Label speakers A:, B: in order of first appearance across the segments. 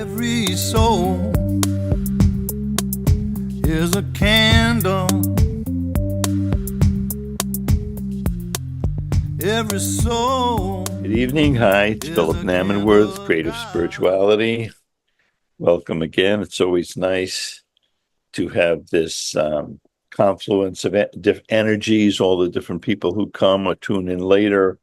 A: Every soul is a candle. Every soul.
B: Good evening. Hi, it's Phillip Namanworth, Creative Spirituality. Welcome again. It's always nice to have this confluence of energies, all the different people who come or tune in later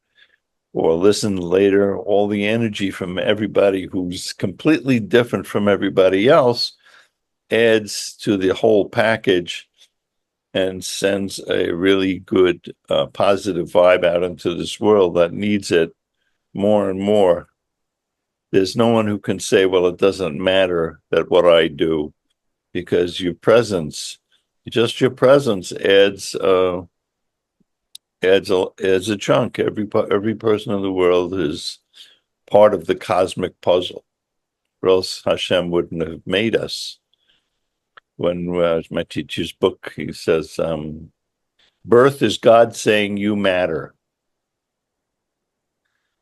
B: or listen later, all the energy from everybody who's completely different from everybody else adds to the whole package and sends a really good positive vibe out into this world that needs it more and more. There's no one who can say, well, it doesn't matter that what I do, because your presence, just your presence adds a chunk. Every person in the world is part of the cosmic puzzle, or else Hashem wouldn't have made us. When my teacher's book, he says, birth is God saying you matter.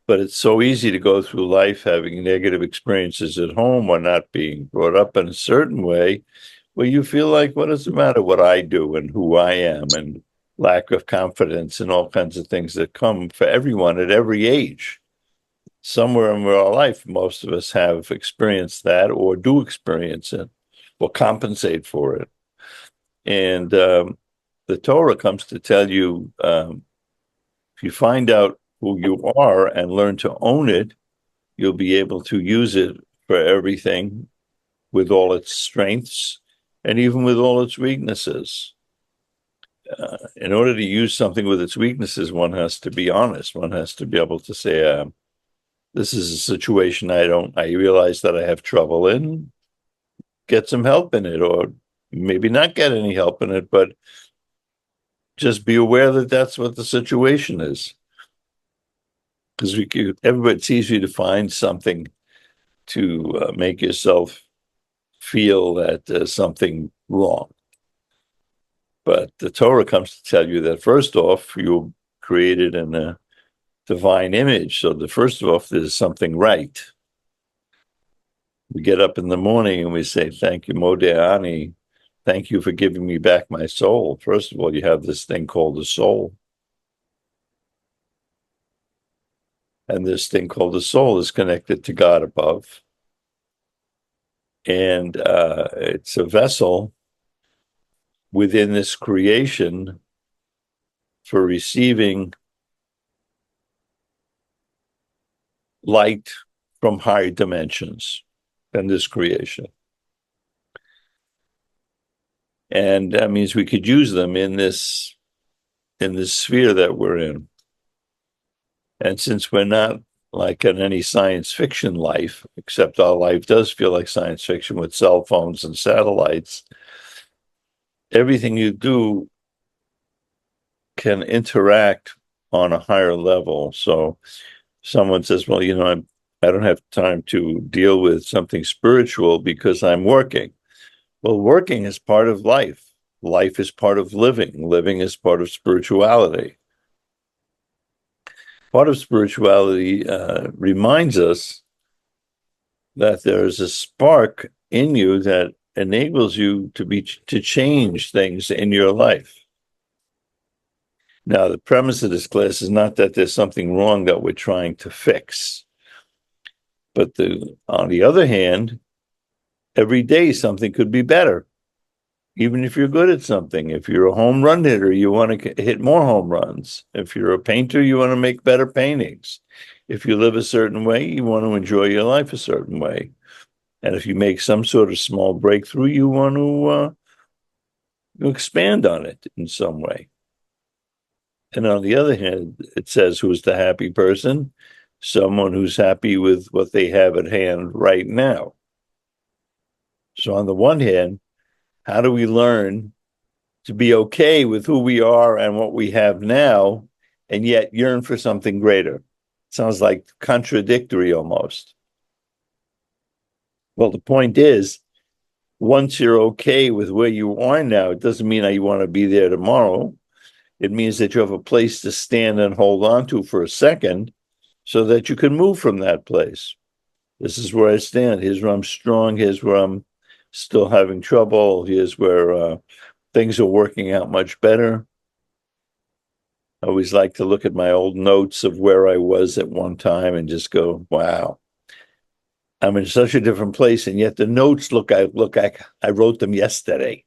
B: But it's so easy to go through life having negative experiences at home or not being brought up in a certain way where you feel like, what does it matter what I do and who I am, and lack of confidence and all kinds of things that come for everyone at every age. Somewhere in our life, most of us have experienced that or do experience it or compensate for it. And the Torah comes to tell you, if you find out who you are and learn to own it, you'll be able to use it for everything with all its strengths and even with all its weaknesses. In order to use something with its weaknesses, one has to be honest. One has to be able to say, this is a situation I realize that I have trouble in, get some help in it, or maybe not get any help in it, but just be aware that that's what the situation is. Because everybody, it's easy to find something to make yourself feel that there's something wrong. But the Torah comes to tell you that, first off, you're created in a divine image. So first off, there's something right. We get up in the morning and we say, thank you, Modeh, thank you for giving me back my soul. First of all, you have this thing called the soul. And this thing called the soul is connected to God above. And it's a vessel within this creation for receiving light from higher dimensions than this creation. And that means we could use them in this sphere that we're in. And since we're not like in any science fiction life, except our life does feel like science fiction with cell phones and satellites, everything you do can interact on a higher level. So someone says, well, I don't have time to deal with something spiritual because I'm working. Well, working is part of life. Life is part of living. Living is part of spirituality. Part of spirituality reminds us that there is a spark in you that enables you to change things in your life. Now, the premise of this class is not that there's something wrong that we're trying to fix. But on the other hand, every day something could be better. Even if you're good at something. If you're a home run hitter, you want to hit more home runs. If you're a painter, you want to make better paintings. If you live a certain way, you want to enjoy your life a certain way. And if you make some sort of small breakthrough, you want to expand on it in some way. And on the other hand, it says, who's the happy person? Someone who's happy with what they have at hand right now. So on the one hand, how do we learn to be okay with who we are and what we have now, and yet yearn for something greater? Sounds like contradictory almost. Well, the point is, once you're okay with where you are now, it doesn't mean that you want to be there tomorrow. It means that you have a place to stand and hold on to for a second so that you can move from that place. This is where I stand. Here's where I'm strong. Here's where I'm still having trouble. Here's where things are working out much better. I always like to look at my old notes of where I was at one time and just go, wow, I'm in such a different place. And yet the notes look like I wrote them yesterday.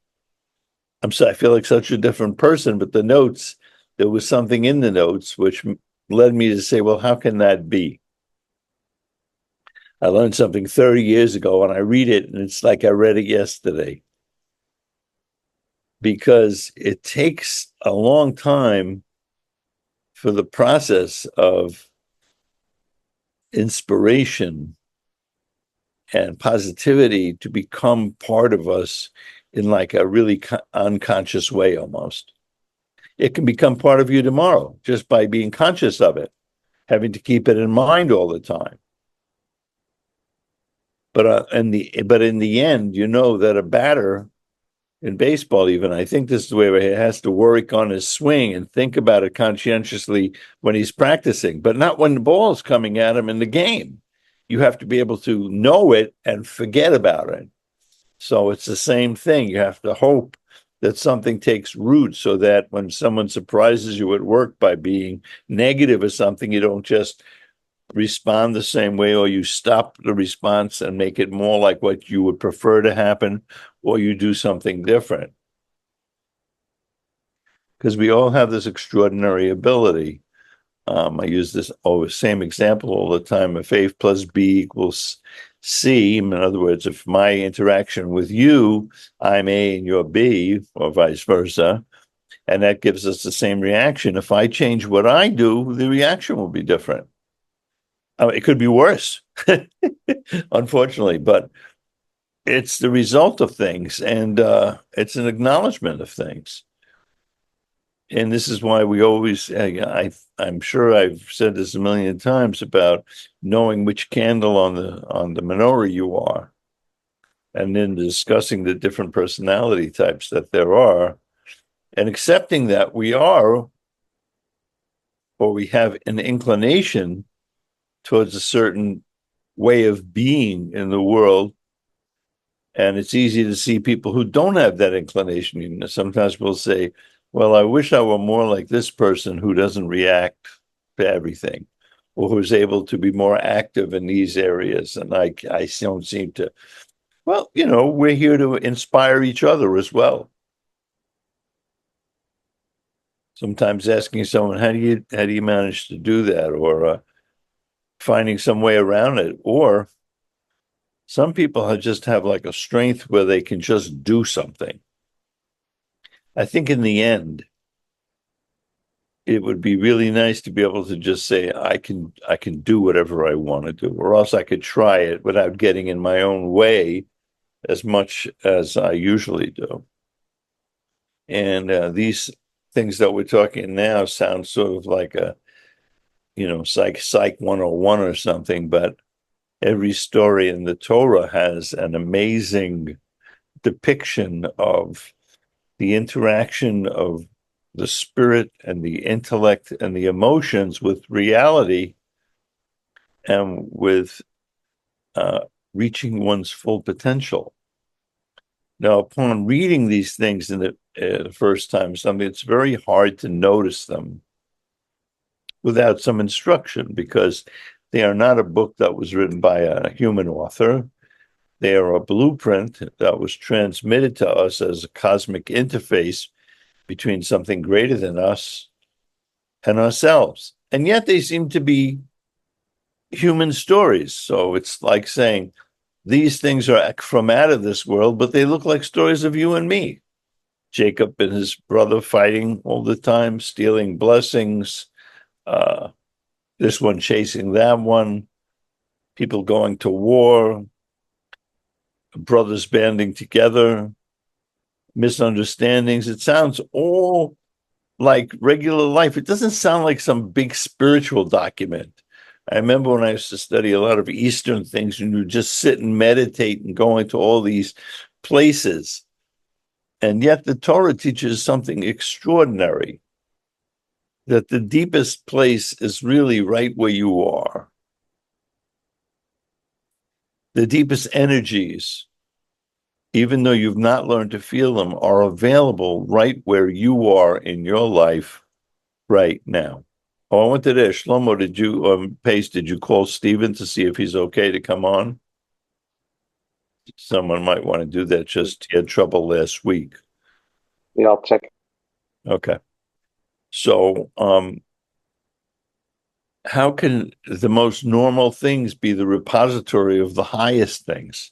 B: I feel like such a different person, but the notes, there was something in the notes which led me to say, well, how can that be? I learned something 30 years ago and I read it and it's like I read it yesterday, because it takes a long time for the process of inspiration and positivity to become part of us in like a really unconscious way almost. It can become part of you tomorrow just by being conscious of it, having to keep it in mind all the time. But in the end, you know that a batter in baseball, even, I think this is the way he has to work on his swing and think about it conscientiously when he's practicing, but not when the ball is coming at him in the game. You have to be able to know it and forget about it. So it's the same thing. You have to hope that something takes root so that when someone surprises you at work by being negative or something, you don't just respond the same way, or you stop the response and make it more like what you would prefer to happen, or you do something different. Because we all have this extraordinary ability. I use this same example all the time. If A plus B equals C, in other words, if my interaction with you, I'm A and you're B, or vice versa, and that gives us the same reaction. If I change what I do, the reaction will be different. It could be worse, unfortunately, but it's the result of things, and it's an acknowledgement of things. And this is why we always, I'm sure I've said this a million times about knowing which candle on the menorah you are, and then discussing the different personality types that there are, and accepting that we are, or we have an inclination towards a certain way of being in the world. And it's easy to see people who don't have that inclination. You know, sometimes we'll say, well, I wish I were more like this person who doesn't react to everything, or who's able to be more active in these areas. And I don't seem to. Well, you know, we're here to inspire each other as well. Sometimes asking someone, how do you manage to do that? Or finding some way around it. Or some people just have like a strength where they can just do something. I think in the end, it would be really nice to be able to just say, I can do whatever I want to do, or else I could try it without getting in my own way as much as I usually do. And these things that we're talking now sound sort of like a, psych 101 or something, but every story in the Torah has an amazing depiction of the interaction of the spirit and the intellect and the emotions with reality, and with reaching one's full potential. Now, upon reading these things in the first time, it's very hard to notice them without some instruction, because they are not a book that was written by a human author. They are a blueprint that was transmitted to us as a cosmic interface between something greater than us and ourselves. And yet they seem to be human stories. So it's like saying, these things are from out of this world, but they look like stories of you and me. Jacob and his brother fighting all the time, stealing blessings, this one chasing that one, people going to war, brothers banding together, misunderstandings. It sounds all like regular life. It doesn't sound like some big spiritual document. I remember when I used to study a lot of Eastern things, and you just sit and meditate and go into all these places. And yet the Torah teaches something extraordinary, that the deepest place is really right where you are. The deepest energies, even though you've not learned to feel them, are available right where you are in your life right now. Oh, I wanted to ask Shlomo, Pace, did you call Stephen to see if he's okay to come on? Someone might want to do that. Just he had trouble last week.
C: Yeah, I'll check.
B: Okay. So, how can the most normal things be the repository of the highest things?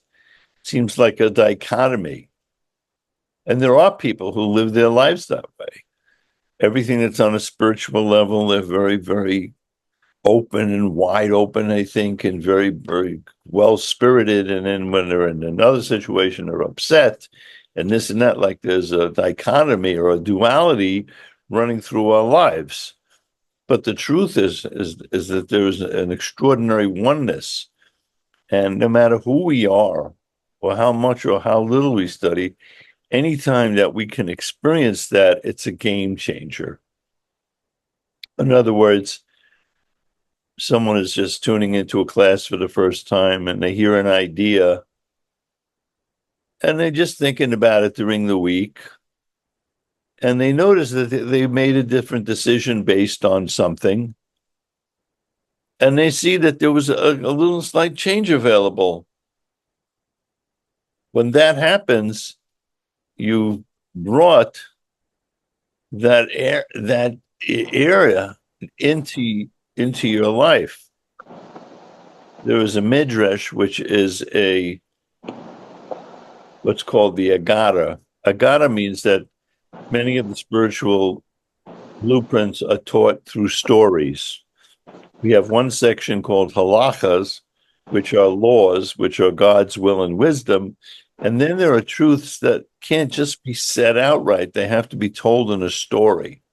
B: Seems like a dichotomy. And there are people who live their lives that way. Everything that's on a spiritual level, they're very, very open and wide open, I think, and very, very well spirited. And then when they're in another situation, they're upset and this and that. Like there's a dichotomy or a duality running through our lives. But the truth is that there's an extraordinary oneness. And no matter who we are, or how much or how little we study, anytime that we can experience that, it's a game changer. In other words, someone is just tuning into a class for the first time and they hear an idea and they're just thinking about it during the week. And they notice that they made a different decision based on something. And they see that there was a little slight change available. When that happens, you brought that area into your life. There is a midrash, which is what's called the Agada. Agada means that many of the spiritual blueprints are taught through stories. We have one section called halachas, which are laws, which are God's will and wisdom. And then there are truths that can't just be said outright. They have to be told in a story.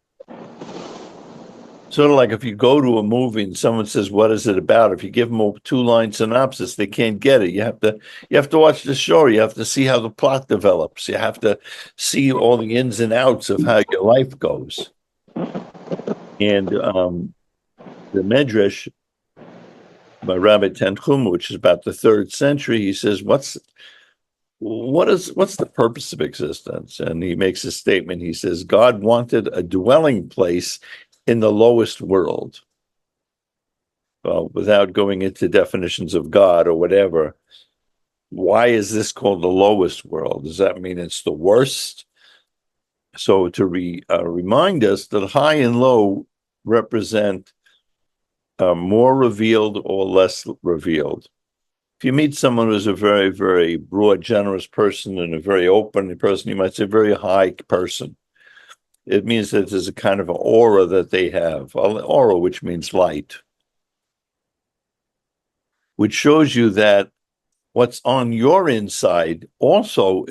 B: Sort of like if you go to a movie and someone says, "What is it about?" If you give them a 2-line synopsis, they can't get it. You have to watch the show. You have to see how the plot develops. You have to see all the ins and outs of how your life goes. And the Medrash by Rabbi Tanchuma, which is about the 3rd century, he says, what's the purpose of existence? And he makes a statement. He says, God wanted a dwelling place in the lowest world. Well, without going into definitions of God or whatever, why is this called the lowest world? Does that mean it's the worst? So to remind us that high and low represent more revealed or less revealed. If you meet someone who's a very, very broad, generous person and a very open person, you might say very high person. It means that there's a kind of an aura that they have, an aura which means light, which shows you that what's on your inside also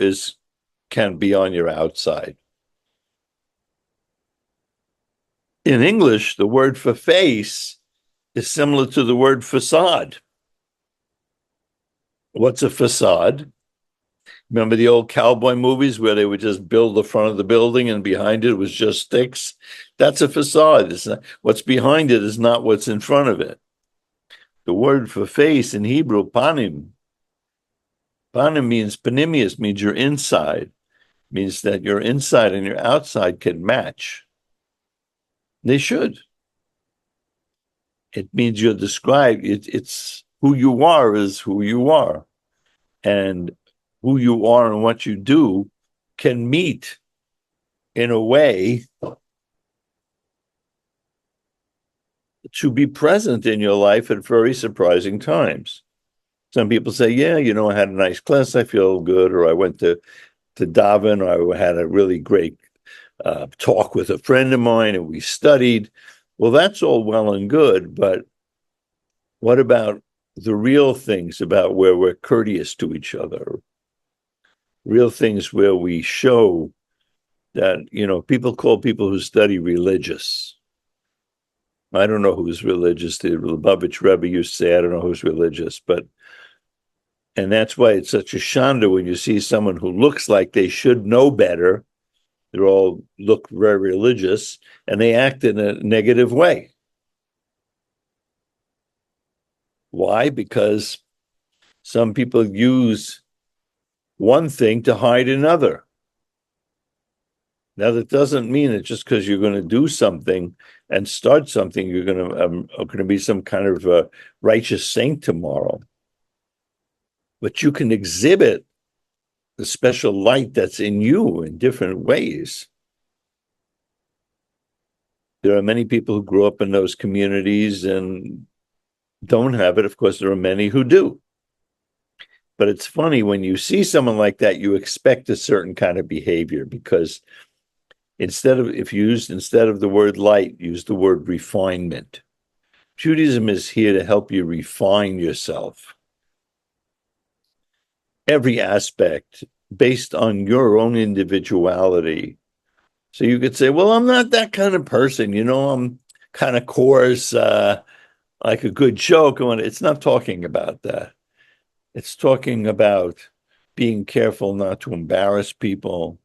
B: can be on your outside. In English, the word for face is similar to the word facade. What's a facade? Remember the old cowboy movies where they would just build the front of the building and behind it was just sticks? That's a facade. What's behind it is not what's in front of it. The word for face in Hebrew, panim. Panim means panimius, means your inside. Means that your inside and your outside can match. They should. It means you're described. It's who you are is who you are. And who you are and what you do can meet in a way to be present in your life at very surprising times. Some people say, yeah, I had a nice class, I feel good, or I went to daven, or I had a really great talk with a friend of mine and we studied. Well, that's all well and good, but what about the real things about where we're courteous to each other? Real things where we show that, people call people who study religious. I don't know who's religious. The Lubavitch Rebbe used to say, I don't know who's religious, and that's why it's such a shanda when you see someone who looks like they should know better. They all look very religious and they act in a negative way. Why? Because Some people use one thing to hide another. Now, that doesn't mean that just because you're going to do something and start something, you're going to be some kind of righteous saint tomorrow. But you can exhibit the special light that's in you in different ways. There are many people who grew up in those communities and don't have it. Of course, there are many who do. But it's funny, when you see someone like that, you expect a certain kind of behavior, because instead of the word light, use the word refinement. Judaism is here to help you refine yourself. Every aspect based on your own individuality. So you could say, well, I'm not that kind of person. I'm kind of coarse, like a good joke. It's not talking about that. It's talking about being careful not to embarrass people,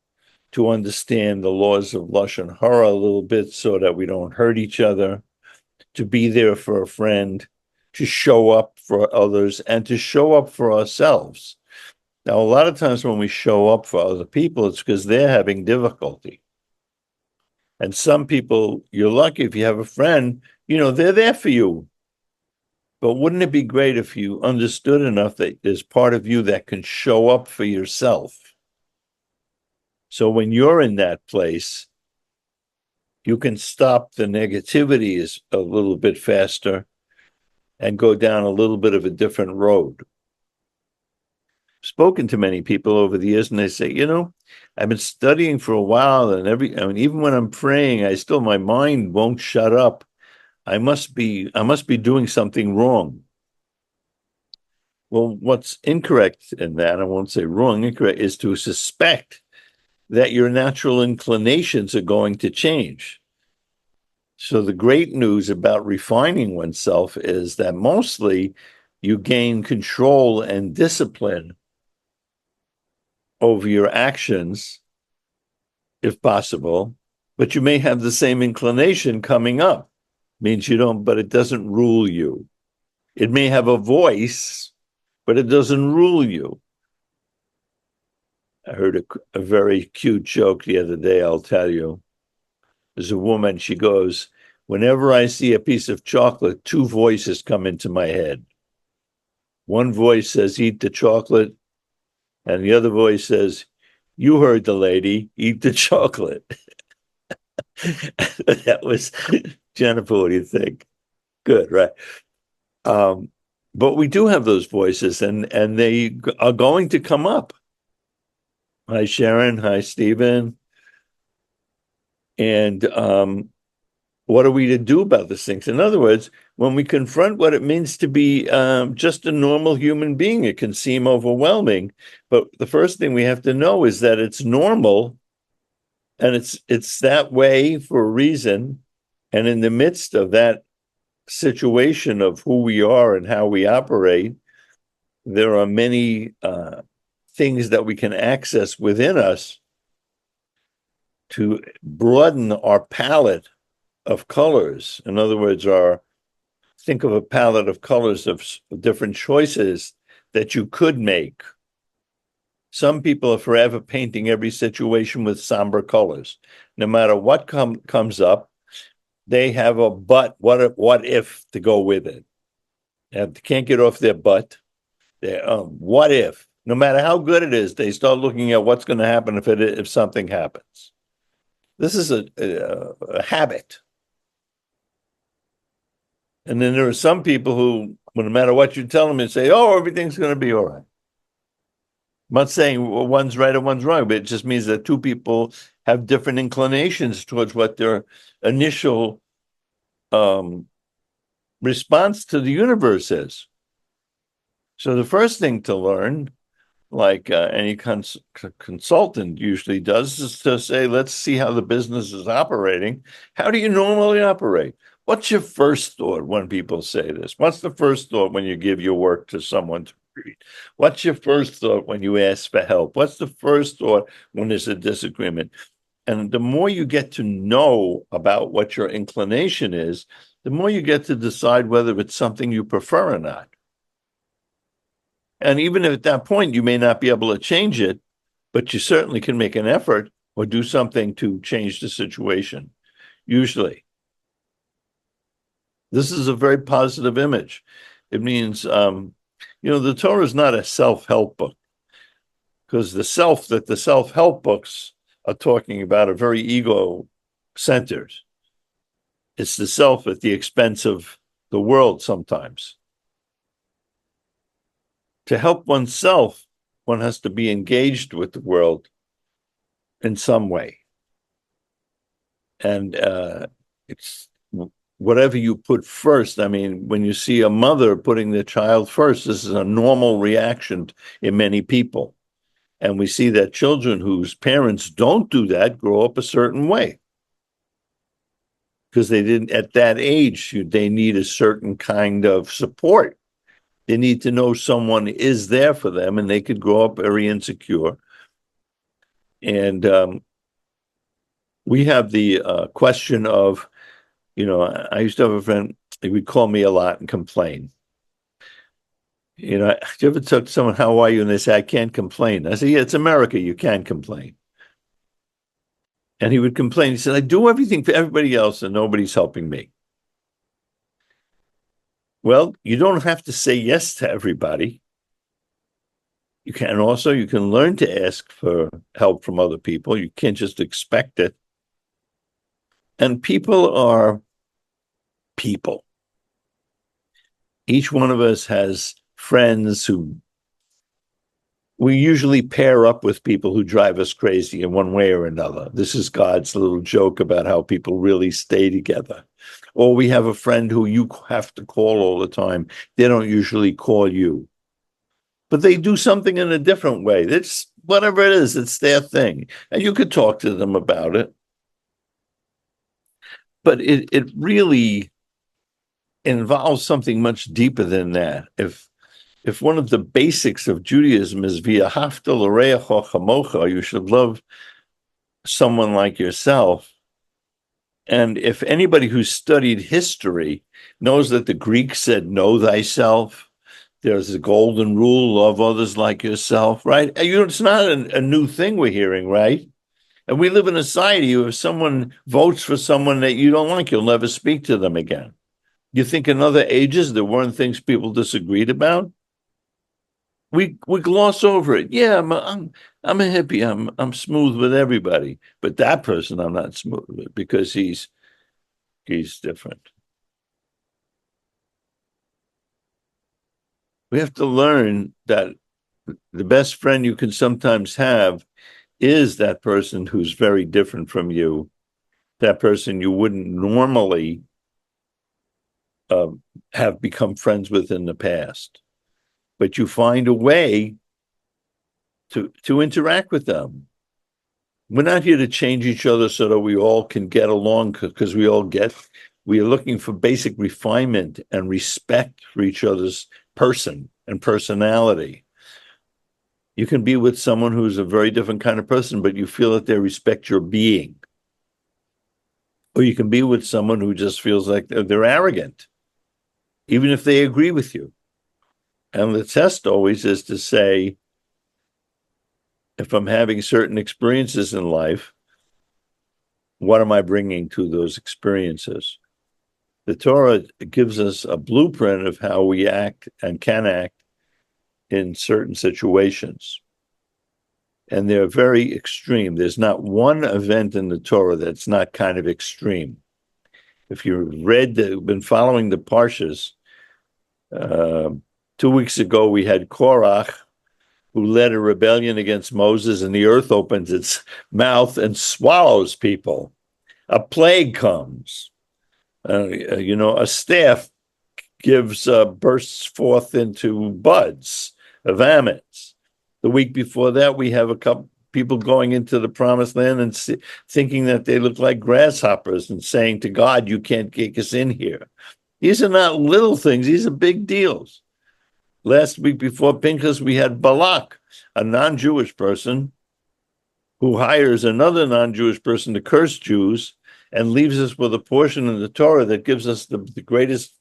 B: to understand the laws of Lashon Hara a little bit so that we don't hurt each other, to be there for a friend, to show up for others, and to show up for ourselves. Now, a lot of times when we show up for other people, it's because they're having difficulty. And some people, you're lucky if you have a friend, they're there for you. But wouldn't it be great if you understood enough that there's part of you that can show up for yourself? So when you're in that place, you can stop the negativity a little bit faster and go down a little bit of a different road. I've spoken to many people over the years, and they say, I've been studying for a while, and even when I'm praying, my mind won't shut up. I must be doing something wrong. Well, what's incorrect in that, I won't say wrong, incorrect, is to suspect that your natural inclinations are going to change. So the great news about refining oneself is that mostly you gain control and discipline over your actions, if possible, but you may have the same inclination coming up. Means you don't, but it doesn't rule you. It may have a voice, but it doesn't rule you. I heard a very cute joke the other day, I'll tell you. There's a woman, she goes, whenever I see a piece of chocolate, two voices come into my head. One voice says, eat the chocolate, and the other voice says, you heard the lady, eat the chocolate. That was, Jennifer, what do you think? Good, right? But we do have those voices, and they are going to come up. Hi, Sharon. Hi, Stephen. And what are we to do about these things? In other words, when we confront what it means to be just a normal human being, it can seem overwhelming. But the first thing we have to know is that it's normal, and it's that way for a reason. And in the midst of that situation of who we are and how we operate, there are many things that we can access within us to broaden our palette of colors. In other words, think of a palette of colors of different choices that you could make. Some people are forever painting every situation with somber colors. No matter what comes up, they have a what if to go with it. They can't get off their butt. What if? No matter how good it is, they start looking at what's going to happen if something happens. This is a habit. And then there are some people who, no matter what you tell them, they say, oh, everything's going to be all right. I'm not saying one's right or one's wrong, but it just means that two people have different inclinations towards what their initial response to the universe is. So the first thing to learn, like any consultant usually does, is to say, let's see how the business is operating. How do you normally operate? What's your first thought when people say this? What's the first thought when you give your work to someone to read? What's your first thought when you ask for help? What's the first thought when there's a disagreement? And the more you get to know about what your inclination is, the more you get to decide whether it's something you prefer or not. And even if at that point you may not be able to change it, but you certainly can make an effort or do something to change the situation, usually. This is a very positive image. It means, the Torah is not a self-help book, because the self-help books are talking about are very ego-centered. It's the self at the expense of the world sometimes. To help oneself, one has to be engaged with the world in some way. And it's whatever you put first. I mean, when you see a mother putting the child first, this is a normal reaction in many people. And we see that children whose parents don't do that grow up a certain way. Because they didn't, at that age, they need a certain kind of support. They need to know someone is there for them, and they could grow up very insecure. And we have the question of, I used to have a friend, he would call me a lot and complain. You ever talk to someone, how are you? And they say, I can't complain. I say, yeah, it's America. You can complain. And he would complain. He said, I do everything for everybody else and nobody's helping me. Well, you don't have to say yes to everybody. You can learn to ask for help from other people. You can't just expect it. And people are people. Each one of us has friends who we usually pair up with people who drive us crazy in one way or another. This is God's little joke about how people really stay together. Or we have a friend who you have to call all the time. They don't usually call you. But they do something in a different way. It's whatever it is, it's their thing. And you could talk to them about it. But it really involves something much deeper than that. If one of the basics of Judaism is v'ahavta l'reacha chamocha, you should love someone like yourself. And if anybody who's studied history knows that the Greeks said, know thyself, there's a golden rule, love others like yourself, right? It's not a new thing we're hearing, right? And we live in a society where if someone votes for someone that you don't like, you'll never speak to them again. You think in other ages there weren't things people disagreed about? We gloss over it. Yeah, I'm a hippie. I'm smooth with everybody, but that person I'm not smooth with because he's different. We have to learn that the best friend you can sometimes have is that person who's very different from you, that person you wouldn't normally have become friends with in the past. But you find a way to interact with them. We're not here to change each other so that we all can get along, because we are looking for basic refinement and respect for each other's person and personality. You can be with someone who's a very different kind of person, but you feel that they respect your being. Or you can be with someone who just feels like they're arrogant, even if they agree with you. And the test always is to say, if I'm having certain experiences in life, what am I bringing to those experiences? The Torah gives us a blueprint of how we act and can act in certain situations. And they're very extreme. There's not one event in the Torah that's not kind of extreme. If you've been following the Parshas, 2 weeks ago, we had Korach, who led a rebellion against Moses, and the earth opens its mouth and swallows people. A plague comes. A staff bursts forth into buds of almonds. The week before that, we have a couple people going into the promised land and thinking that they look like grasshoppers and saying to God, you can't kick us in here. These are not little things. These are big deals. Last week before Pinchas, we had Balak, a non-Jewish person who hires another non-Jewish person to curse Jews and leaves us with a portion in the Torah that gives us the greatest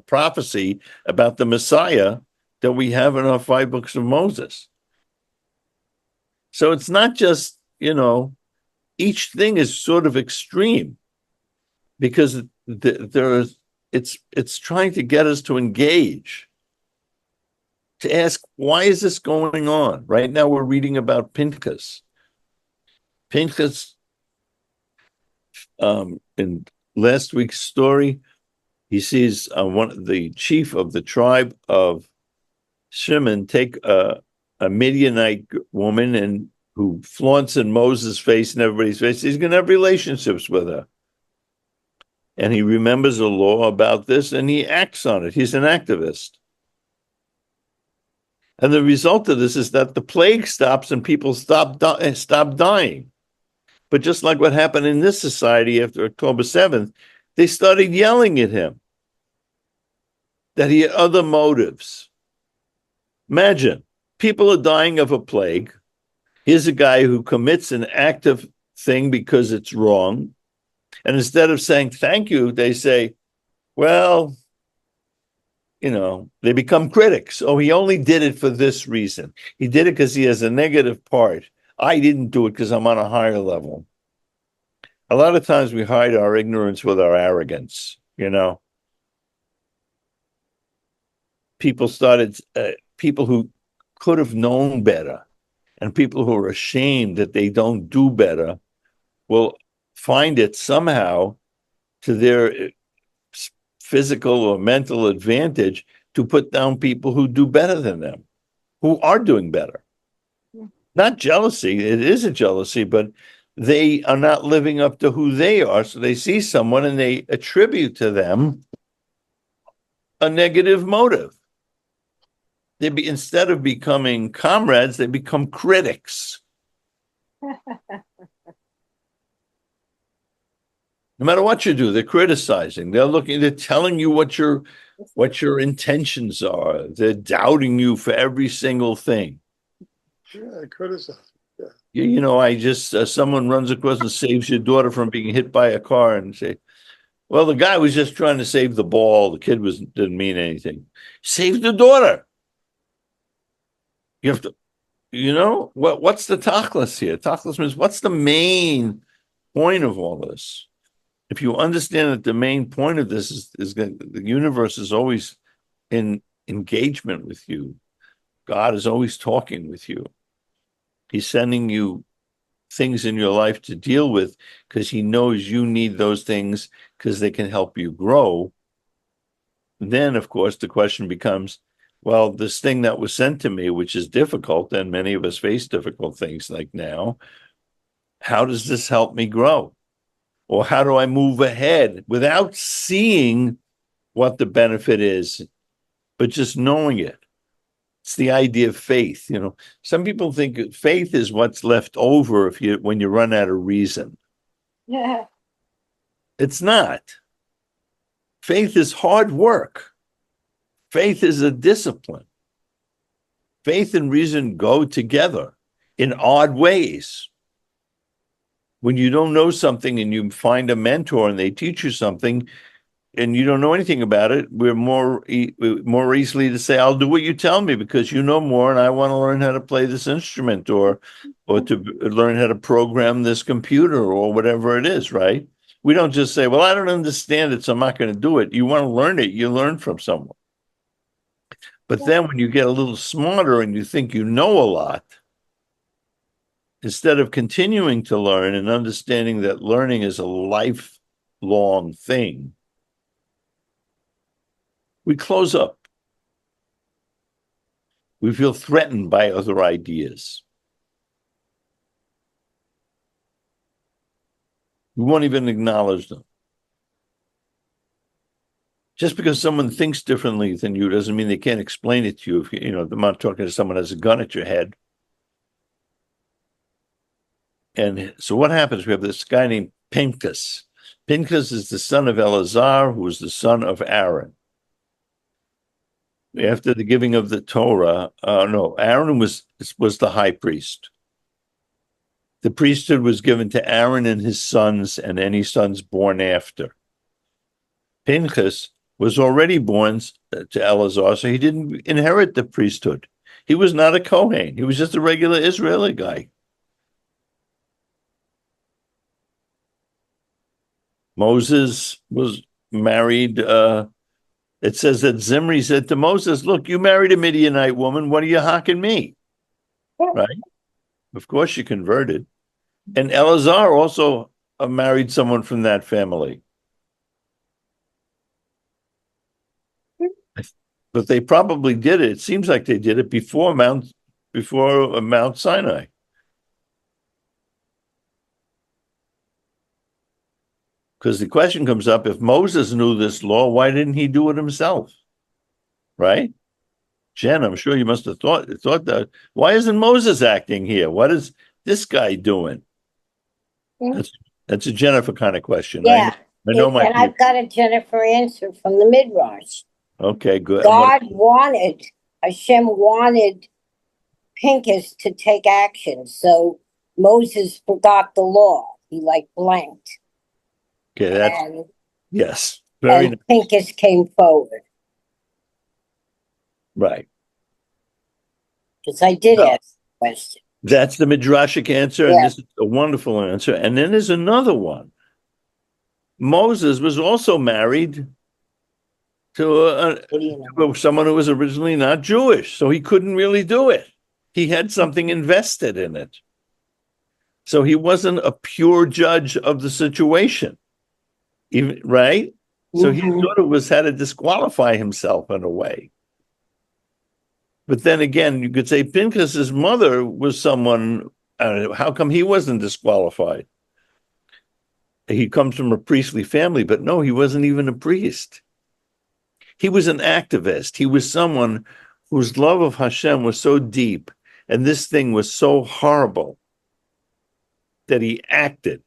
B: prophecy about the Messiah that we have in our 5 books of Moses. So it's not just, each thing is sort of extreme because it's trying to get us to engage, to ask, why is this going on? Right now we're reading about Pinchas. Pinchas, in last week's story, he sees the chief of the tribe of Shimon take a Midianite woman and who flaunts in Moses' face and everybody's face. He's going to have relationships with her. And he remembers a law about this and he acts on it. He's an activist. And the result of this is that the plague stops and people stop dying. But just like what happened in this society after October 7th, they started yelling at him that he had other motives. Imagine, people are dying of a plague. Here's a guy who commits an active thing because it's wrong. And instead of saying thank you, they say, well, they become critics. Oh, he only did it for this reason. He did it because he has a negative part. I didn't do it because I'm on a higher level. A lot of times we hide our ignorance with our arrogance, People who could have known better and people who are ashamed that they don't do better will find it somehow to their physical or mental advantage to put down people who do better than them, who are doing better. Yeah. Not jealousy, it is a jealousy, but they are not living up to who they are. So they see someone and they attribute to them a negative motive. Instead of becoming comrades, they become critics. No matter what you do, they're criticizing. They're telling you what your intentions are. They're doubting you for every single thing.
D: Yeah, criticize. Yeah.
B: I just someone runs across and saves your daughter from being hit by a car and say, well, the guy was just trying to save the ball. The kid didn't mean anything. Save the daughter. You have to, what's the tachlis here? Tachlis means what's the main point of all this? If you understand that the main point of this is that the universe is always in engagement with you. God is always talking with you. He's sending you things in your life to deal with because he knows you need those things because they can help you grow. Then, of course, the question becomes, well, this thing that was sent to me, which is difficult, and many of us face difficult things like now, how does this help me grow? Or how do I move ahead without seeing what the benefit is, but just knowing it? It's the idea of faith. Some people think faith is what's left over when you run out of reason.
E: Yeah.
B: It's not. Faith is hard work. Faith is a discipline. Faith and reason go together in odd ways. When you don't know something and you find a mentor and they teach you something and you don't know anything about it, we're more easily to say, I'll do what you tell me because you know more and I want to learn how to play this instrument or to learn how to program this computer or whatever it is, right? We don't just say, well, I don't understand it, so I'm not going to do it. You want to learn it, you learn from someone. But then when you get a little smarter and you think you know a lot, instead of continuing to learn and understanding that learning is a lifelong thing, we close up. We feel threatened by other ideas. We won't even acknowledge them. Just because someone thinks differently than you doesn't mean they can't explain it to you. If I'm not talking to someone who has a gun at your head. And so what happens? We have this guy named Pinchas. Pinchas is the son of Eleazar, who was the son of Aaron. After the giving of the Torah, Aaron was the high priest. The priesthood was given to Aaron and his sons and any sons born after. Pinchas was already born to Eleazar, so he didn't inherit the priesthood. He was not a Kohen. He was just a regular Israeli guy. Moses was married. It says that Zimri said to Moses, look, you married a Midianite woman. What are you hocking me? Right? Of course she converted. And Eleazar also married someone from that family. But they probably did it. It seems like they did it before Mount Sinai. Because the question comes up, if Moses knew this law, why didn't he do it himself? Right? Jen, I'm sure you must have thought that. Why isn't Moses acting here? What is this guy doing? That's a Jennifer kind of question.
E: Yeah.
B: I know
E: And I've got a Jennifer answer from the Midrash.
B: Okay, good.
E: Hashem wanted Pinchas to take action, so Moses forgot the law. He blanked.
B: Okay, yes. Very
E: and Pinchas came forward.
B: Right.
E: Because I did ask the question.
B: That's the Midrashic answer, and this is a wonderful answer. And then there's another one. Moses was also married to someone who was originally not Jewish, so he couldn't really do it. He had something invested in it. So he wasn't a pure judge of the situation, right? So he sort of had to disqualify himself in a way. But then again, you could say Pinchas's mother was someone, how come he wasn't disqualified? He comes from a priestly family, but no, he wasn't even a priest. He was an activist. He was someone whose love of Hashem was so deep, and this thing was so horrible that he acted.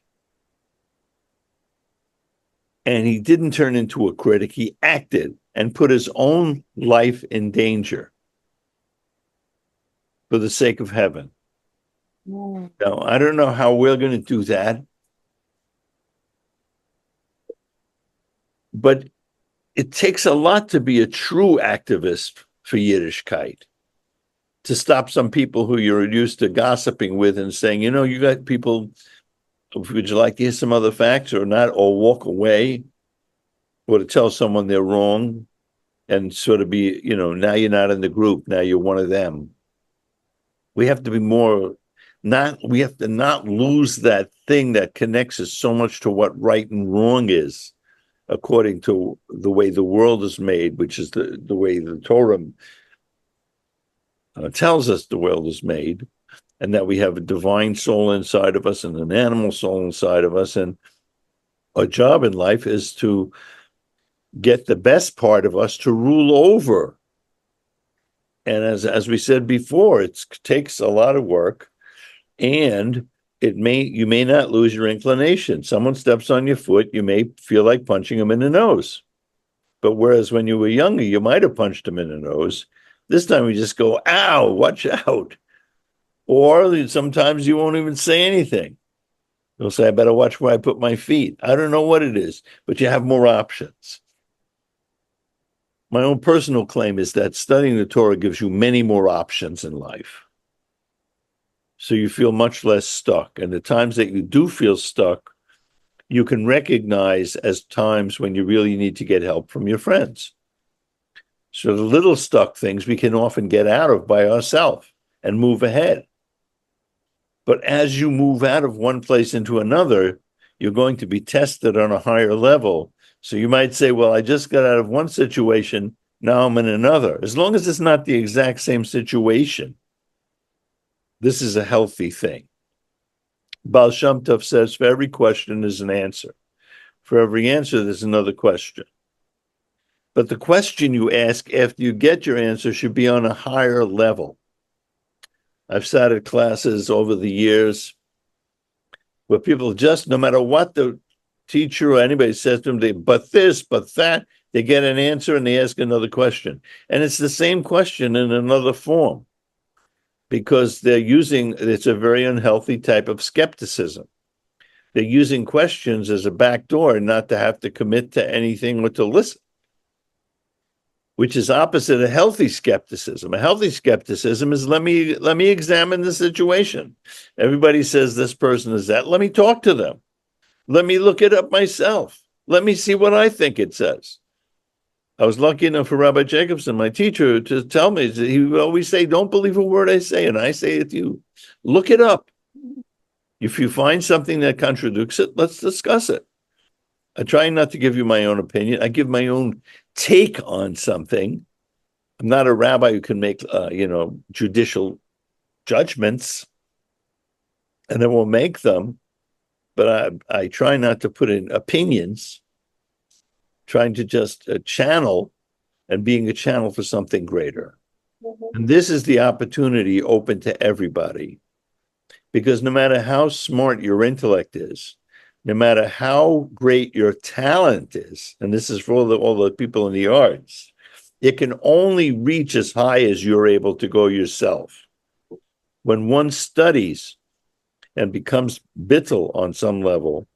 B: And he didn't turn into a critic. He acted and put his own life in danger for the sake of heaven. Now, I don't know how we're going to do that, but it takes a lot to be a true activist for Yiddishkeit, to stop some people who you're used to gossiping with and saying, you got people, would you like to hear some other facts or not, or walk away, or to tell someone they're wrong and sort of be, now you're not in the group, now you're one of them. We have to be we have to not lose that thing that connects us so much to what right and wrong is, according to the way the world is made, which is the way the Torah tells us the world is made, and that we have a divine soul inside of us and an animal soul inside of us. And our job in life is to get the best part of us to rule over. And as we said before, it takes a lot of work, and you may not lose your inclination. Someone steps on your foot, you may feel like punching them in the nose. But whereas when you were younger, you might have punched them in the nose. This time we just go, ow, watch out. Or sometimes you won't even say anything. You'll say, I better watch where I put my feet. I don't know what it is, but you have more options. My own personal claim is that studying the Torah gives you many more options in life. So you feel much less stuck. And the times that you do feel stuck, you can recognize as times when you really need to get help from your friends. So the little stuck things we can often get out of by ourselves and move ahead. But as you move out of one place into another, you're going to be tested on a higher level. So you might say, well, I just got out of one situation, now I'm in another. As long as it's not the exact same situation, this is a healthy thing. Baal Shem Tov says, for every question there's an answer. For every answer, there's another question. But the question you ask after you get your answer should be on a higher level. I've sat at classes over the years where people just, no matter what the teacher or anybody says to them, but this, but that, they get an answer and they ask another question. And it's the same question in another form, because it's a very unhealthy type of skepticism. They're using questions as a backdoor, not to have to commit to anything or to listen. which is opposite of healthy skepticism. A healthy skepticism is let me examine the situation. Everybody says this person is that. Let me talk to them. Let me look it up myself. Let me see what I think it says. I was lucky enough for Rabbi Jacobson, my teacher, to tell me, he would always say, don't believe a word I say. And I say it to you, look it up. If you find something that contradicts it, let's discuss it. I try not to give you my own opinion. I give my own take on something. I'm not a rabbi who can make, judicial judgments, and I will make them. But I try not to put in opinions, trying to just channel and being a channel for something greater. And this is the opportunity open to everybody. Because no matter how smart your intellect is, no matter how great your talent is, and this is for all the people in the arts, it can only reach as high as you're able to go yourself. When one studies and becomes bittul on some level,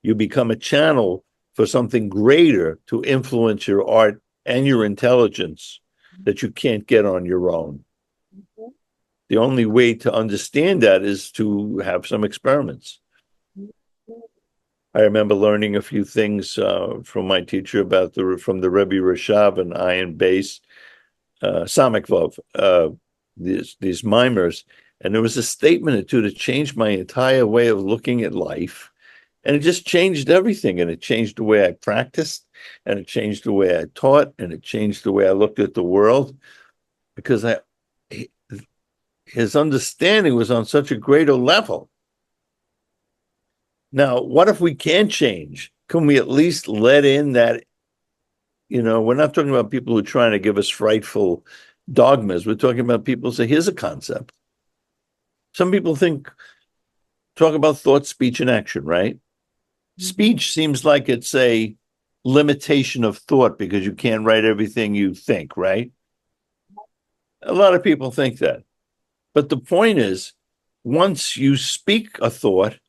B: you become a channel for something greater to influence your art and your intelligence that you can't get on your own. The only way to understand that is to have some experiments. I remember learning a few things from my teacher about from the Rebbe Rashav and Ayin Beis, Samek Vav, these mimers. And there was a statement or two that changed my entire way of looking at life. And it just changed everything. And it changed the way I practiced, and it changed the way I taught, and it changed the way I looked at the world, because his understanding was on such a greater level. Now, what if we can't change? Can we at least let in that, we're not talking about people who are trying to give us frightful dogmas. We're talking about people who say, here's a concept. Some people talk about thought, speech, and action, right? Speech seems like it's a limitation of thought because you can't write everything you think, right? A lot of people think that. But the point is, once you speak a thought,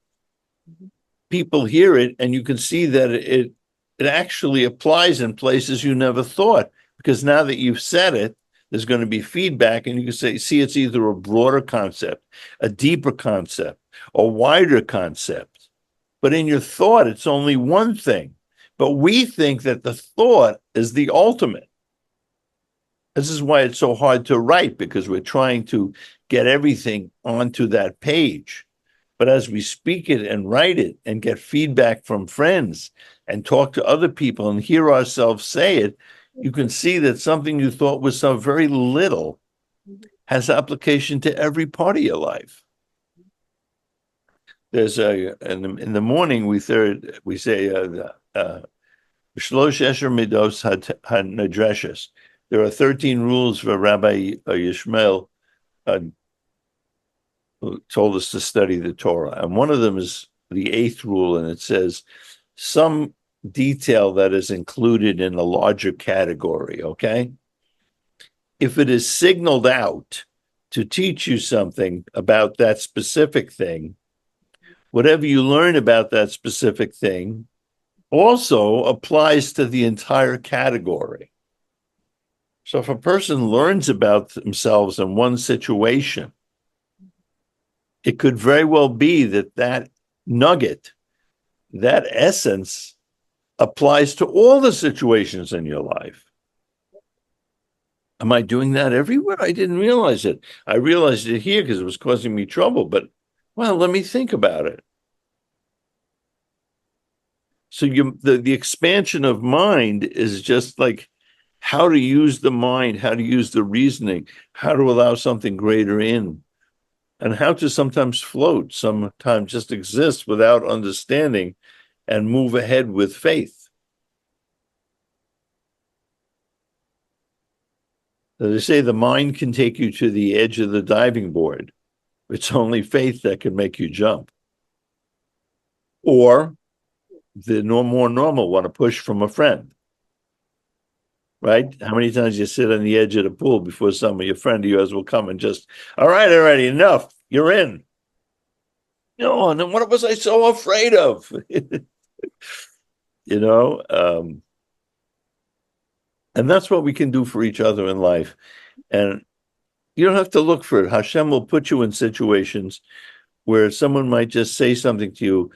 B: people hear it, and you can see that it actually applies in places you never thought, because now that you've said it, there's going to be feedback, and you can see it's either a broader concept, a deeper concept, a wider concept. But in your thought, it's only one thing. But we think that the thought is the ultimate. This is why it's so hard to write, because we're trying to get everything onto that page. But as we speak it and write it and get feedback from friends and talk to other people and hear ourselves say it, you can see that something you thought was so very little has application to every part of your life. There's in the morning we say Shlosh Esher Midos HaNedreshes. There are 13 rules for Rabbi Yishmael who told us to study the Torah. And one of them is the 8th rule, and it says some detail that is included in a larger category, okay? If it is signaled out to teach you something about that specific thing, whatever you learn about that specific thing also applies to the entire category. So if a person learns about themselves in one situation, it could very well be that nugget, that essence, applies to all the situations in your life. Am I doing that everywhere? I didn't realize it. I realized it here because it was causing me trouble, but, well, let me think about it. So the expansion of mind is just like how to use the mind, how to use the reasoning, how to allow something greater in, and how to sometimes float, sometimes just exist without understanding and move ahead with faith. As they say, the mind can take you to the edge of the diving board. It's only faith that can make you jump. Or the more normal one, a push from a friend. Right? How many times you sit on the edge of the pool before some of your friend of yours will come and just, all right, already, enough, you're in. No, and then what was I so afraid of? And that's what we can do for each other in life. And you don't have to look for it. Hashem will put you in situations where someone might just say something to you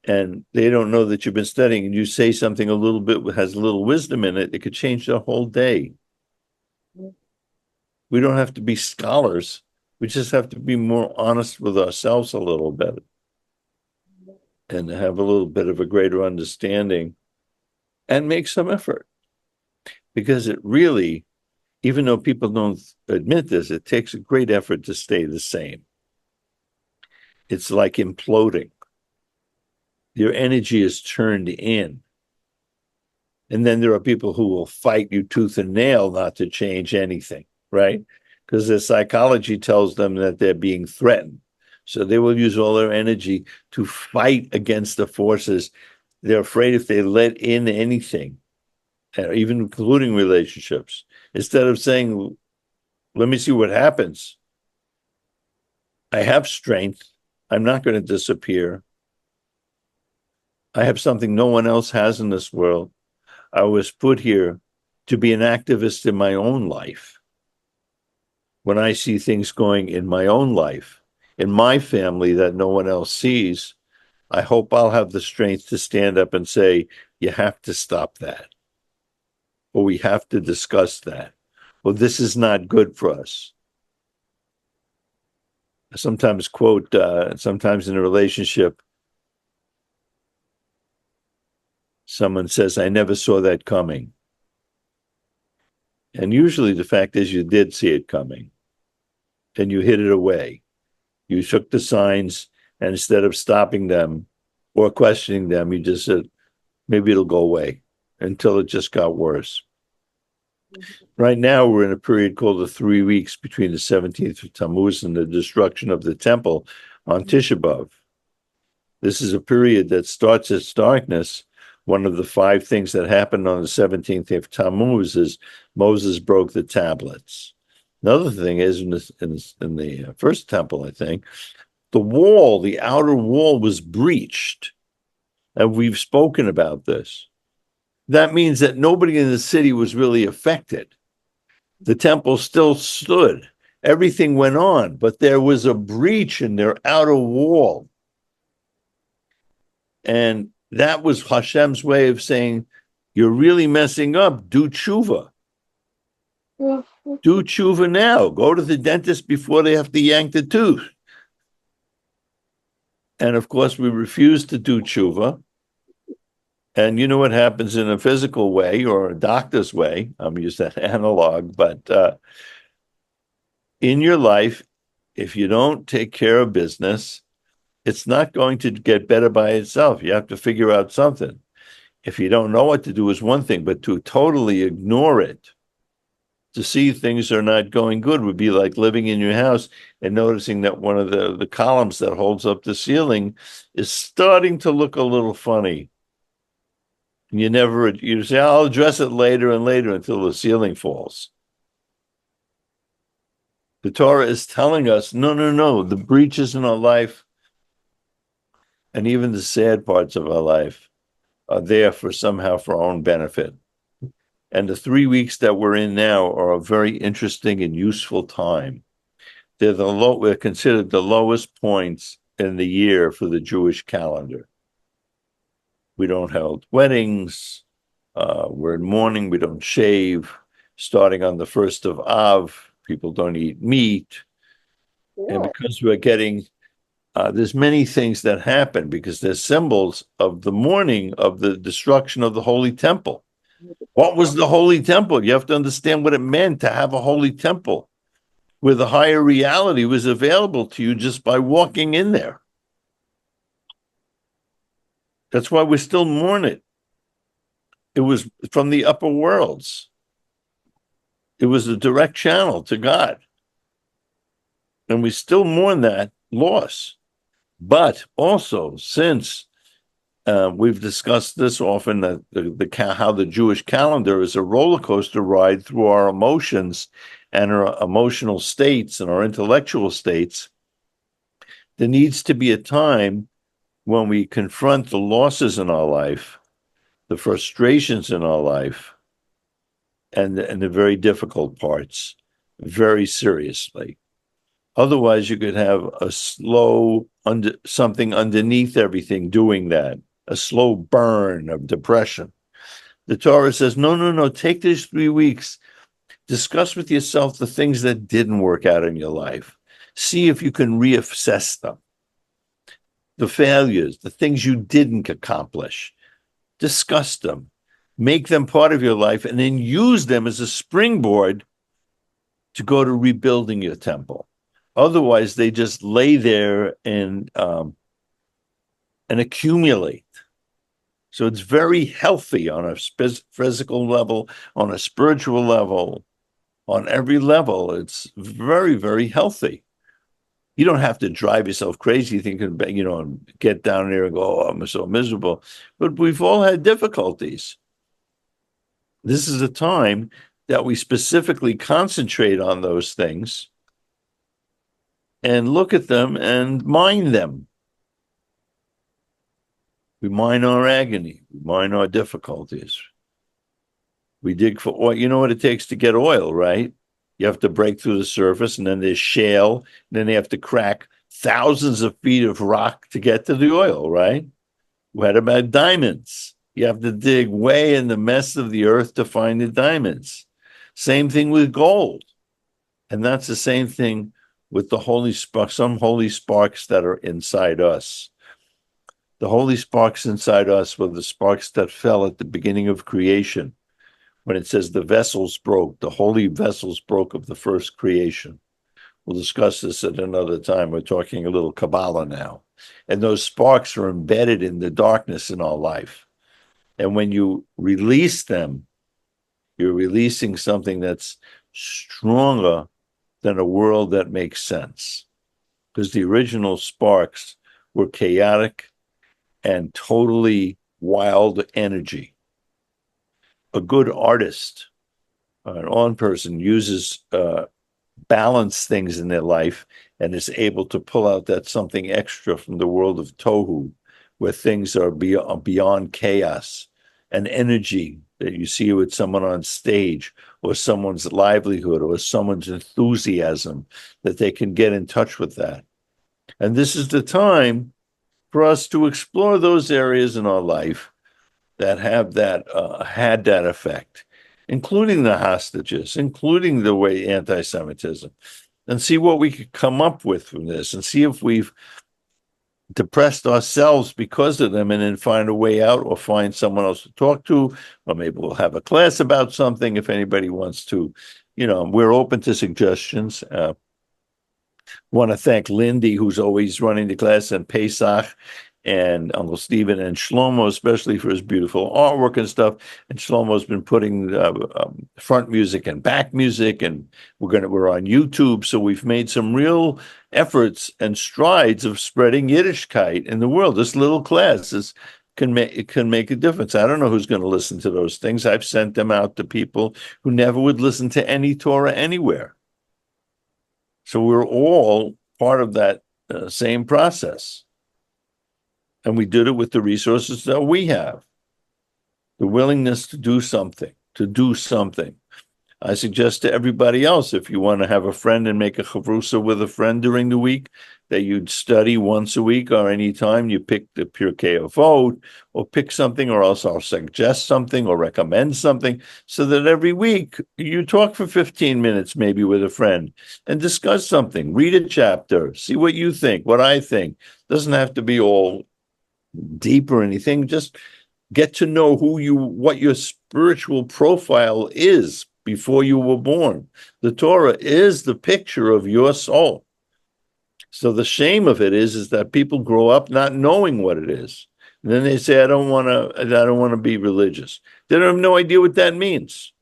B: and they don't know that you've been studying, and you say something a little bit has a little wisdom in it, it could change the whole day. We don't have to be scholars. We just have to be more honest with ourselves a little bit and have a little bit of a greater understanding and make some effort. Because it really, even though people don't admit this, it takes a great effort to stay the same. It's like imploding. Your energy is turned in. And then there are people who will fight you tooth and nail not to change anything, right? Because their psychology tells them that they're being threatened. So they will use all their energy to fight against the forces. They're afraid if they let in anything, even including relationships, instead of saying, let me see what happens. I have strength. I'm not going to disappear. I have something no one else has in this world. I was put here to be an activist in my own life. When I see things going in my own life, in my family that no one else sees, I hope I'll have the strength to stand up and say, you have to stop that. Or we have to discuss that. Well, this is not good for us. I sometimes quote, sometimes in a relationship, someone says, I never saw that coming. And usually the fact is you did see it coming. And you hid it away. You took the signs, and instead of stopping them or questioning them, you just said, maybe it'll go away, until it just got worse. Right now, we're in a period called the 3 weeks between the 17th of Tammuz and the destruction of the temple on Tisha B'Av. This is a period that starts its darkness. One of the 5 things that happened on the 17th of Tammuz is Moses broke the tablets. Another thing is in the first temple, I think, the outer wall was breached. And we've spoken about this. That means that nobody in the city was really affected. The temple still stood. Everything went on, but there was a breach in their outer wall. And that was Hashem's way of saying, you're really messing up. Do tshuva. Do tshuva now. Go to the dentist before they have to yank the tooth. And of course, we refuse to do tshuva. And you know what happens in a physical way or a doctor's way? I'm using that analog, but in your life, if you don't take care of business, it's not going to get better by itself. You have to figure out something. If you don't know what to do is one thing, but to totally ignore it, to see things are not going good would be like living in your house and noticing that one of the columns that holds up the ceiling is starting to look a little funny. You say, I'll address it later and later until the ceiling falls. The Torah is telling us, no, the breaches in our life and even the sad parts of our life are there for our own benefit. And the 3 weeks that we're in now are a very interesting and useful time. We're considered the lowest points in the year for the Jewish calendar. We don't hold weddings. We're in mourning. We don't shave. Starting on the 1st of Av, people don't eat meat. Yeah. And because we're getting, there's many things that happen because they're symbols of the mourning of the destruction of the Holy Temple. What was the Holy Temple? You have to understand what it meant to have a Holy Temple, where the higher reality was available to you just by walking in there. That's why we still mourn it. It was from the upper worlds. It was a direct channel to God. And we still mourn that loss. But also, since we've discussed this often, that how the Jewish calendar is a roller coaster ride through our emotions and our emotional states and our intellectual states, there needs to be a time when we confront the losses in our life, the frustrations in our life, and the very difficult parts very seriously. Otherwise, you could have a slow something underneath everything doing that, a slow burn of depression. The Torah says, no, take these 3 weeks, discuss with yourself the things that didn't work out in your life. See if you can reassess them. The failures, the things you didn't accomplish, discuss them, make them part of your life, and then use them as a springboard to go to rebuilding your temple. Otherwise, they just lay there and accumulate. So it's very healthy on a physical level, on a spiritual level, on every level. It's very, very healthy. You don't have to drive yourself crazy thinking, get down there and go, oh, I'm so miserable. But we've all had difficulties. This is a time that we specifically concentrate on those things and look at them and mine them. We mine our agony. We mine our difficulties. We dig for oil. You know what it takes to get oil, right? You have to break through the surface, and then there's shale, and then they have to crack thousands of feet of rock to get to the oil, right? What about diamonds? You have to dig way in the mess of the earth to find the diamonds. Same thing with gold. And that's the same thing with the holy sparks, some holy sparks that are inside us. The holy sparks inside us were the sparks that fell at the beginning of creation. When it says the vessels broke, the holy vessels broke of the first creation. We'll discuss this at another time. We're talking a little Kabbalah now. And those sparks are embedded in the darkness in our life. And when you release them, you're releasing something that's stronger than a world that makes sense. Because the original sparks were chaotic and totally wild energy. A good artist, an on person, uses balance things in their life and is able to pull out that something extra from the world of tohu, where things are beyond chaos, an energy that you see with someone on stage, or someone's livelihood, or someone's enthusiasm, that they can get in touch with that. And this is the time for us to explore those areas in our life that have that had that effect, including the hostages, including the way anti-Semitism, and see what we could come up with from this, and see if we've depressed ourselves because of them, and then find a way out, or find someone else to talk to, or maybe we'll have a class about something if anybody wants to. We're open to suggestions. Want to thank Lindy, who's always running the class, and Pesach, and Uncle Stephen, and Shlomo, especially for his beautiful artwork and stuff. And Shlomo's been putting front music and back music, and we're on YouTube, so we've made some real efforts and strides of spreading Yiddishkeit in the world. This little class can make a difference. I don't know who's going to listen to those things. I've sent them out to people who never would listen to any Torah anywhere. So we're all part of that same process. And we did it with the resources that we have. The willingness to do something. I suggest to everybody else, if you want to have a friend and make a chavrusa with a friend during the week, that you'd study once a week or any time you pick the Pirkei Avot, or pick something, or else I'll suggest something or recommend something, so that every week you talk for 15 minutes maybe with a friend and discuss something. Read a chapter, see what you think, what I think. Doesn't have to be all deep or anything. Just get to know what your spiritual profile is before you were born. The Torah is the picture of your soul. So the shame of it is that people grow up not knowing what it is. And then they say, I don't want to be religious. They have no idea what that means.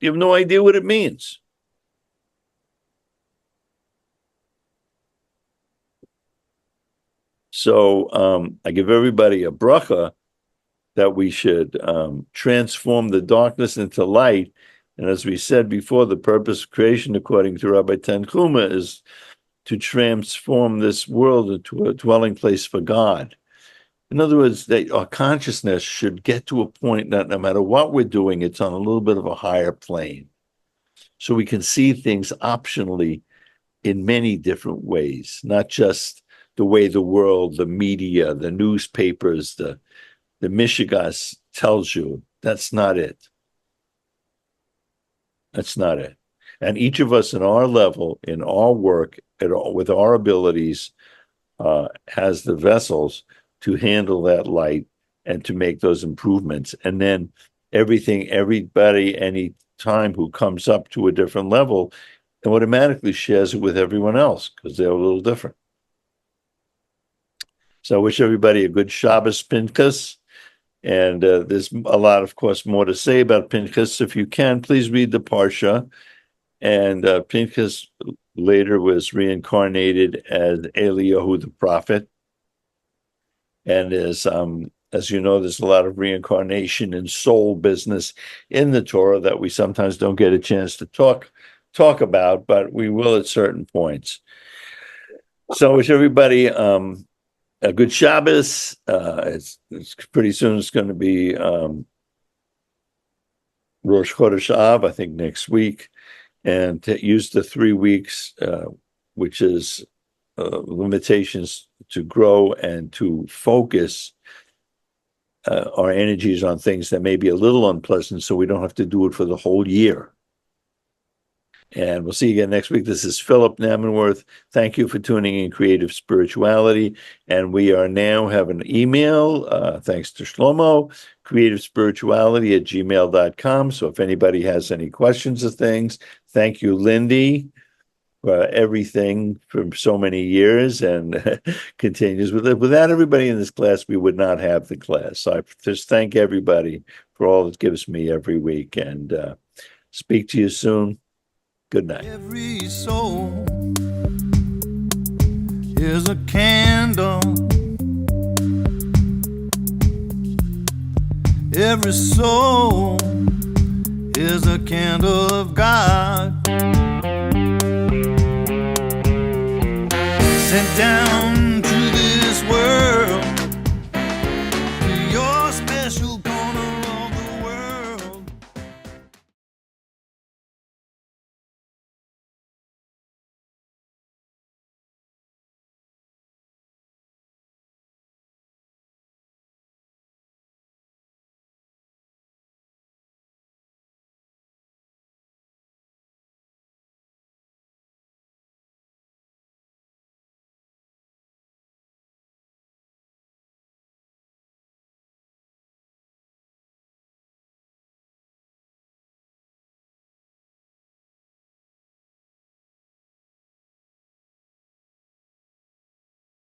B: You have no idea what it means. So I give everybody a bracha that we should transform the darkness into light. And as we said before, the purpose of creation, according to Rabbi Tanchuma, is to transform this world into a dwelling place for God. In other words, that our consciousness should get to a point that no matter what we're doing, it's on a little bit of a higher plane. So we can see things optionally in many different ways, not just the way the world, the media, the newspapers, the Michigas tells you. That's not it. That's not it. And each of us in our level, in our work, with our abilities, has the vessels to handle that light and to make those improvements. And then everybody, any time who comes up to a different level, automatically shares it with everyone else because they're a little different. So I wish everybody a good Shabbos Pinchas. And there's a lot, of course, more to say about Pinchas. If you can, please read the Parsha. And Pinchas later was reincarnated as Eliyahu the prophet. And as you know, there's a lot of reincarnation and soul business in the Torah that we sometimes don't get a chance to talk about, but we will at certain points. So I wish everybody a good Shabbos. It's pretty soon. It's going to be Rosh Chodesh Av, I think, next week, and to use the 3 weeks, which is limitations to grow and to focus our energies on things that may be a little unpleasant, so we don't have to do it for the whole year. And we'll see you again next week. This is Phillip Namanworth. Thank you for tuning in Creative Spirituality. And we are now have an email, thanks to Shlomo, creativespirituality@gmail.com. So if anybody has any questions or things, thank you, Lindy, for everything for so many years and continues with it. Without everybody in this class, we would not have the class. So I just thank everybody for all it gives me every week, and speak to you soon. Good night.
A: Every soul is a candle. Every soul is a candle of God, sent down